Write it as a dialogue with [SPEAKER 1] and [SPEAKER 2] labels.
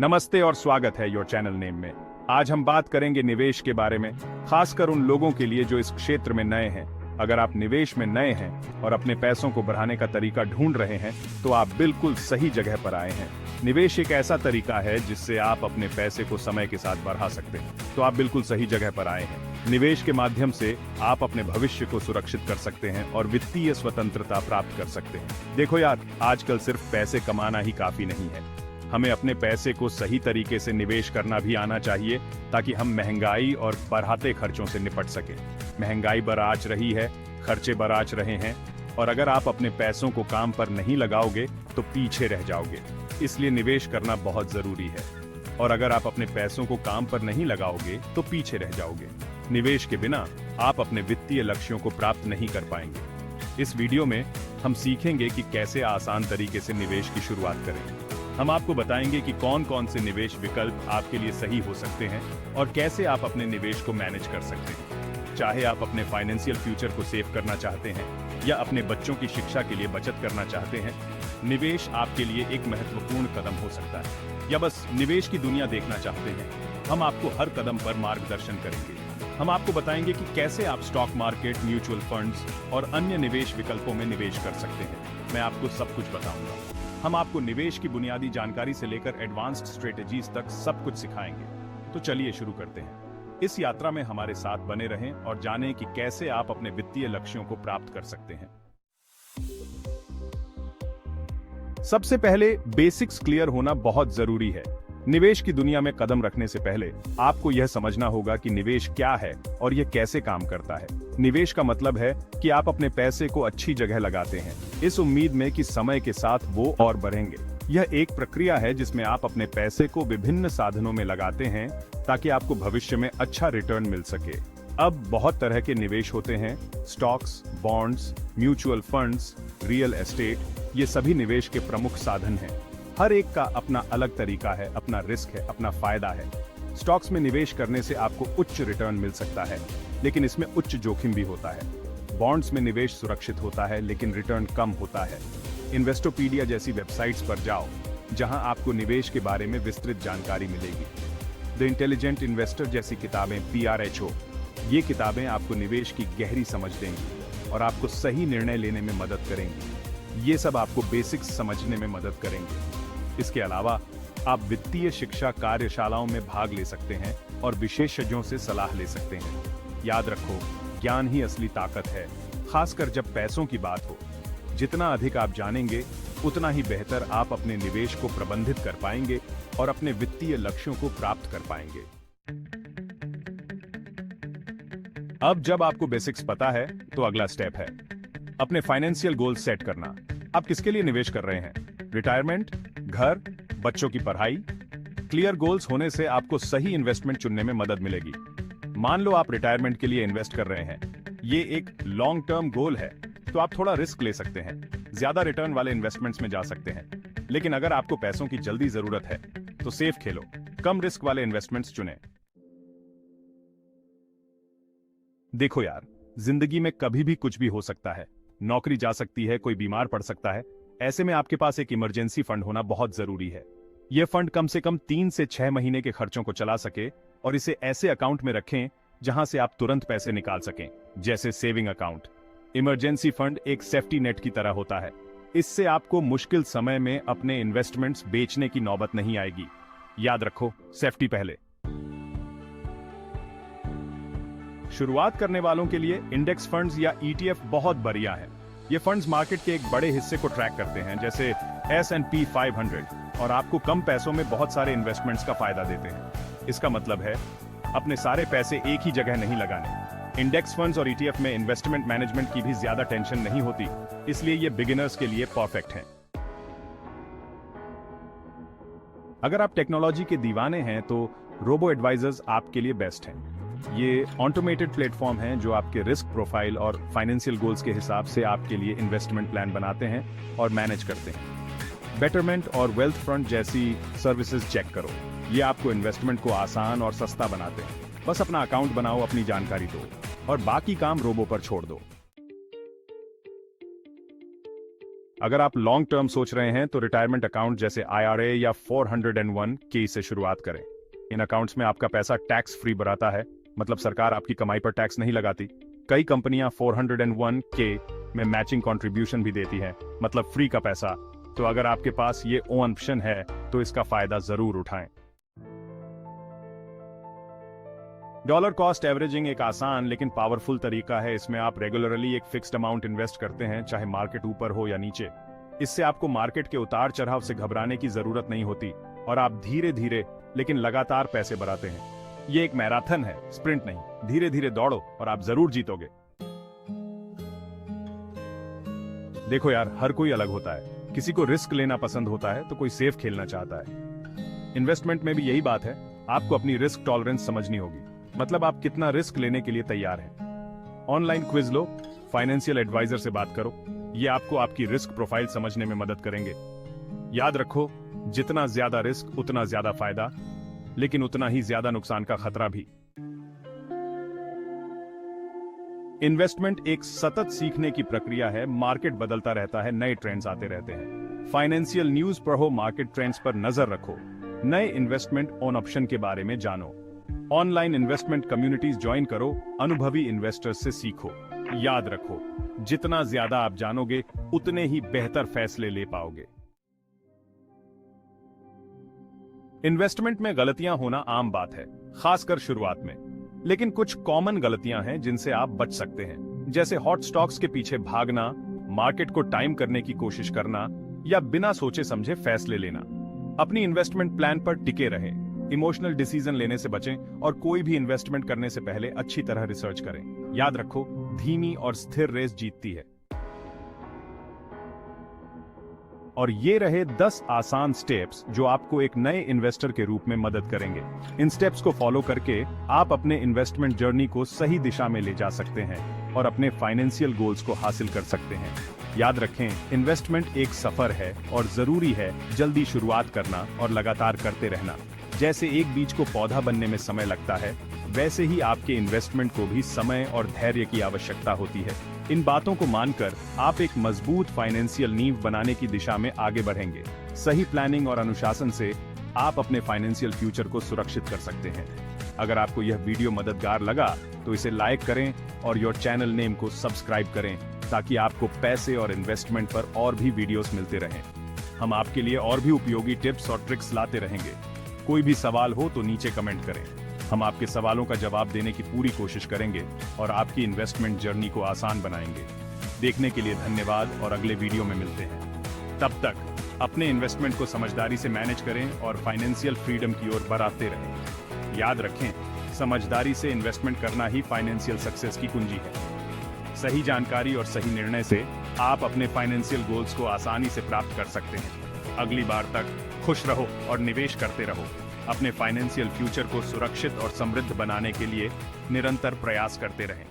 [SPEAKER 1] नमस्ते और स्वागत है योर चैनल नेम में। आज हम बात करेंगे निवेश के बारे में, खासकर उन लोगों के लिए जो इस क्षेत्र में नए हैं। अगर आप निवेश में नए हैं और अपने पैसों को बढ़ाने का तरीका ढूंढ रहे हैं तो आप बिल्कुल सही जगह पर आए हैं। निवेश एक ऐसा तरीका है जिससे आप अपने पैसे को समय के साथ बढ़ा सकते हैं, तो आप बिल्कुल सही जगह पर आए हैं। निवेश के माध्यम से आप अपने भविष्य को सुरक्षित कर सकते हैं और वित्तीय स्वतंत्रता प्राप्त कर सकते हैं। देखो यार, आजकल सिर्फ पैसे कमाना ही काफी नहीं है, हमें अपने पैसे को सही तरीके से निवेश करना भी आना चाहिए ताकि हम महंगाई और बढ़ाते खर्चों से निपट सकें। महंगाई बरआच रही है, खर्चे बरआच रहे हैं और अगर आप अपने पैसों को काम पर नहीं लगाओगे तो पीछे रह जाओगे। इसलिए निवेश करना बहुत जरूरी है और अगर आप अपने पैसों को काम पर नहीं लगाओगे तो पीछे रह जाओगे। निवेश के बिना आप अपने वित्तीय लक्ष्यों को प्राप्त नहीं कर पाएंगे। इस वीडियो में हम सीखेंगे कि कैसे आसान तरीके से निवेश की शुरुआत करें। हम आपको बताएंगे कि कौन कौन से निवेश विकल्प आपके लिए सही हो सकते हैं और कैसे आप अपने निवेश को मैनेज कर सकते हैं। चाहे आप अपने फाइनेंशियल फ्यूचर को सेव करना चाहते हैं या अपने बच्चों की शिक्षा के लिए बचत करना चाहते हैं, निवेश आपके लिए एक महत्वपूर्ण कदम हो सकता है। या बस निवेश की दुनिया देखना चाहते हैं, हम आपको हर कदम पर मार्गदर्शन करेंगे। हम आपको बताएंगे कि कैसे आप स्टॉक मार्केट, म्यूचुअल फंड्स और अन्य निवेश विकल्पों में निवेश कर सकते हैं। मैं आपको सब कुछ बताऊंगा। हम आपको निवेश की बुनियादी जानकारी से लेकर एडवांस्ड स्ट्रेटेजीज तक सब कुछ सिखाएंगे। तो चलिए शुरू करते हैं। इस यात्रा में हमारे साथ बने रहें और जानें कि कैसे आप अपने वित्तीय लक्ष्यों को प्राप्त कर सकते हैं। सबसे पहले बेसिक्स क्लियर होना बहुत जरूरी है। निवेश की दुनिया में कदम रखने से पहले आपको यह समझना होगा कि निवेश क्या है और यह कैसे काम करता है। निवेश का मतलब है कि आप अपने पैसे को अच्छी जगह लगाते हैं, इस उम्मीद में कि समय के साथ वो और बढ़ेंगे। यह एक प्रक्रिया है जिसमें आप अपने पैसे को विभिन्न साधनों में लगाते हैं ताकि आपको भविष्य में अच्छा रिटर्न मिल सके। अब बहुत तरह के निवेश होते हैं, stocks, bonds, mutual funds, real estate, ये सभी निवेश के प्रमुख साधन हैं। हर एक का अपना अलग तरीका है, अपना रिस्क है, अपना फायदा है। स्टॉक्स में निवेश करने से आपको उच्च रिटर्न मिल सकता है, लेकिन इसमें उच्च जोखिम भी होता है। बॉन्ड्स में निवेश सुरक्षित होता है लेकिन रिटर्न कम होता है। इन्वेस्टोपीडिया जैसी वेबसाइट्स पर जाओ जहां आपको निवेश के बारे में विस्तृत जानकारी मिलेगी। द इंटेलिजेंट इन्वेस्टर जैसी किताबें, PRHO, ये किताबें आपको निवेश की गहरी समझ देंगी और आपको सही निर्णय लेने में मदद करेंगी। ये सब आपको बेसिक्स समझने में मदद करेंगे। इसके अलावा आप वित्तीय शिक्षा कार्यशालाओं में भाग ले सकते हैं और विशेषज्ञों से सलाह ले सकते हैं। याद रखो, ज्ञान ही असली ताकत है, खासकर जब पैसों की बात हो। जितना अधिक आप जानेंगे उतना ही बेहतर आप अपने निवेश को प्रबंधित कर पाएंगे और अपने वित्तीय लक्ष्यों को प्राप्त कर पाएंगे। अब जब आपको बेसिक्स पता है तो अगला स्टेप है अपने फाइनेंशियल गोल्स सेट करना। आप किसके लिए निवेश कर रहे हैं? रिटायरमेंट, घर, बच्चों की पढ़ाई? क्लियर गोल्स होने से आपको सही इन्वेस्टमेंट चुनने में मदद मिलेगी। मान लो आप रिटायरमेंट के लिए इन्वेस्ट कर रहे हैं, ये एक लॉन्ग टर्म गोल है, तो आप थोड़ा रिस्क ले सकते हैं, ज्यादा रिटर्न वाले इन्वेस्टमेंट्स में जा सकते हैं। लेकिन अगर आपको पैसों की जल्दी जरूरत है तो सेफ खेलो, कम रिस्क वाले इन्वेस्टमेंट्स चुनें। देखो यार, जिंदगी में कभी भी कुछ भी हो सकता है। नौकरी जा सकती है, कोई बीमार पड़ सकता है। ऐसे में आपके पास एक इमरजेंसी फंड होना बहुत जरूरी है। यह फंड कम से कम 3 से 6 महीने के खर्चों को चला सके और इसे ऐसे अकाउंट में रखें जहां से आप तुरंत पैसे निकाल सकें, जैसे सेविंग अकाउंट। इमरजेंसी फंड एक सेफ्टी नेट की तरह होता है। इससे आपको मुश्किल समय में अपने इन्वेस्टमेंट्स बेचने की नौबत नहीं आएगी। याद रखो, सेफ्टी पहले। शुरुआत करने वालों के लिए इंडेक्स फंड्स या ETF बहुत बढ़िया है। ये फंड्स मार्केट के एक बड़े हिस्से को ट्रैक करते हैं, जैसे S&P 500, और आपको कम पैसों में बहुत सारे इन्वेस्टमेंट्स का फायदा देते हैं। इसका मतलब है अपने सारे पैसे एक ही जगह नहीं लगाने। इंडेक्स फंड्स और ETF में इन्वेस्टमेंट मैनेजमेंट की भी ज्यादा टेंशन नहीं होती, इसलिए ये बिगिनर्स के लिए परफेक्ट हैं। अगर आप टेक्नोलॉजी के दीवाने हैं तो रोबो एडवाइजर्स आपके लिए बेस्ट हैं। ये ऑटोमेटेड प्लेटफॉर्म हैं जो आपके रिस्क प्रोफाइल और फाइनेंशियल गोल्स के हिसाब से आपके लिए इन्वेस्टमेंट प्लान बनाते हैं और मैनेज करते हैं। बेटरमेंट और वेल्थ फ्रंट जैसी सर्विसेज चेक करो, ये आपको इन्वेस्टमेंट को आसान और सस्ता बनाते हैं। बस अपना अकाउंट बनाओ, अपनी जानकारी दो और बाकी काम रोबो पर छोड़ दो। अगर आप लॉन्ग टर्म सोच रहे हैं तो रिटायरमेंट अकाउंट जैसे IRA या 401k से शुरुआत करें। इन अकाउंट्स में आपका पैसा टैक्स फ्री बराता है, मतलब सरकार आपकी कमाई पर टैक्स नहीं लगाती। कई कंपनियां 401k में मैचिंग कंट्रीब्यूशन भी देती हैं, मतलब फ्री का पैसा। तो अगर आपके पास ये ऑप्शन है तो इसका फायदा जरूर उठाएं। डॉलर कॉस्ट एवरेजिंग एक आसान लेकिन पावरफुल तरीका है। इसमें आप रेगुलरली एक फिक्स्ड अमाउंट इन्वेस्ट करते हैं, चाहे मार्केट ऊपर हो या नीचे। इससे आपको मार्केट के उतार चढ़ाव से घबराने की जरूरत नहीं होती और आप धीरे धीरे लेकिन लगातार पैसे बढ़ाते हैं। ये एक मैराथन है, स्प्रिंट नहीं। धीरे धीरे दौड़ो और आप जरूर जीतोगे। देखो यार, हर कोई अलग होता है। किसी को रिस्क लेना पसंद होता है तो कोई सेफ खेलना चाहता है। इन्वेस्टमेंट में भी यही बात है। आपको अपनी रिस्क टॉलरेंस समझनी होगी, मतलब आप कितना रिस्क लेने के लिए तैयार हैं। ऑनलाइन क्विज लो, फाइनेंशियल एडवाइजर से बात करो। ये आपको आपकी रिस्क प्रोफाइल समझने में मदद करेंगे। याद रखो, जितना ज्यादा रिस्क उतना ज्यादा फायदा, लेकिन उतना ही ज्यादा नुकसान का खतरा भी। इन्वेस्टमेंट एक सतत सीखने की प्रक्रिया है। मार्केट बदलता रहता है, नए ट्रेंड्स आते रहते हैं। फाइनेंशियल न्यूज पढ़ो, मार्केट ट्रेंड्स पर नजर रखो, नए इन्वेस्टमेंट ऑन ऑप्शन के बारे में जानो। ऑनलाइन इन्वेस्टमेंट कम्युनिटीज ज्वाइन करो, अनुभवी इन्वेस्टर्स से सीखो। याद रखो, जितना ज्यादा आप जानोगे उतने ही बेहतर फैसले ले पाओगे। इन्वेस्टमेंट में गलतियां होना आम बात है, खासकर शुरुआत में। लेकिन कुछ कॉमन गलतियां हैं जिनसे आप बच सकते हैं, जैसे हॉट स्टॉक्स के पीछे भागना, मार्केट को टाइम करने की कोशिश करना या बिना सोचे समझे फैसले लेना। अपनी इन्वेस्टमेंट प्लान पर टिके रहें, इमोशनल डिसीजन लेने से बचें और कोई भी इन्वेस्टमेंट करने से पहले अच्छी तरह रिसर्च करें। याद रखो, धीमी और स्थिर रेस जीतती है। और ये रहे 10 आसान स्टेप्स जो आपको एक नए इन्वेस्टर के रूप में मदद करेंगे। इन स्टेप्स को फॉलो करके आप अपने इन्वेस्टमेंट जर्नी को सही दिशा में ले जा सकते हैं और अपने फाइनेंशियल गोल्स को हासिल कर सकते हैं। याद रखें, इन्वेस्टमेंट एक सफर है और जरूरी है जल्दी शुरुआत करना और लगातार करते रहना। जैसे एक बीज को पौधा बनने में समय लगता है, वैसे ही आपके इन्वेस्टमेंट को भी समय और धैर्य की आवश्यकता होती है। इन बातों को मानकर आप एक मजबूत फाइनेंशियल नींव बनाने की दिशा में आगे बढ़ेंगे। सही प्लानिंग और अनुशासन से आप अपने फाइनेंशियल फ्यूचर को सुरक्षित कर सकते हैं। अगर आपको यह वीडियो मददगार लगा तो इसे लाइक करें और योर चैनल नेम को सब्सक्राइब करें, ताकि आपको पैसे और इन्वेस्टमेंट पर और भी वीडियोस मिलते रहें। हम आपके लिए और भी उपयोगी टिप्स और ट्रिक्स लाते रहेंगे। कोई भी सवाल हो तो नीचे कमेंट करें, हम आपके सवालों का जवाब देने की पूरी कोशिश करेंगे और आपकी इन्वेस्टमेंट जर्नी को आसान बनाएंगे। देखने के लिए धन्यवाद और अगले वीडियो में मिलते हैं। तब तक अपने इन्वेस्टमेंट को समझदारी से मैनेज करें और फाइनेंशियल फ्रीडम की ओर बढ़ाते रहें। याद रखें, समझदारी से इन्वेस्टमेंट करना ही फाइनेंशियल सक्सेस की कुंजी है। सही जानकारी और सही निर्णय से आप अपने फाइनेंशियल गोल्स को आसानी से प्राप्त कर सकते हैं। अगली बार तक खुश रहो और निवेश करते रहो। अपने फाइनेंशियल फ्यूचर को सुरक्षित और समृद्ध बनाने के लिए निरंतर प्रयास करते रहें।